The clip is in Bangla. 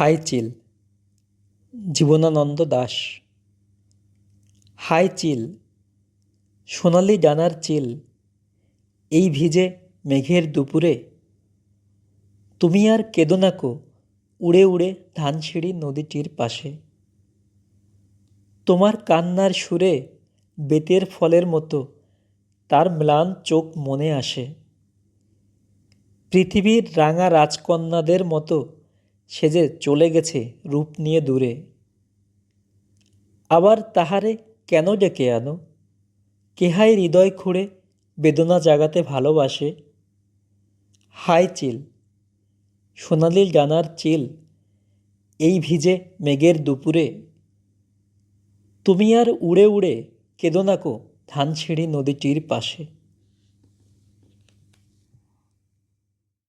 হাই চিল। জীবনানন্দ দাশ। হাই চিল, সোনালি ডানার চিল, এই ভিজে মেঘের দুপুরে তুমি আর কেঁদো না কো, উড়ে উড়ে ধানসিঁড়ি নদীটির পাশে। তোমার কান্নার সুরে বেতের ফলের মতো তার ম্লান চোখ মনে আসে। পৃথিবীর রাঙা রাজকন্যাদের মতো সেজে চলে গেছে রূপ নিয়ে দূরে। আবার তাহারে কেন ডেকে আনো? কেহাই হৃদয় খুঁড়ে বেদনা জাগাতে ভালোবাসে? হাই চিল, সোনালি ডানার চিল, এই ভিজে মেঘের দুপুরে তুমি আর উড়ে উড়ে কেঁদো না কো ধানসিঁড়ি নদীটির পাশে।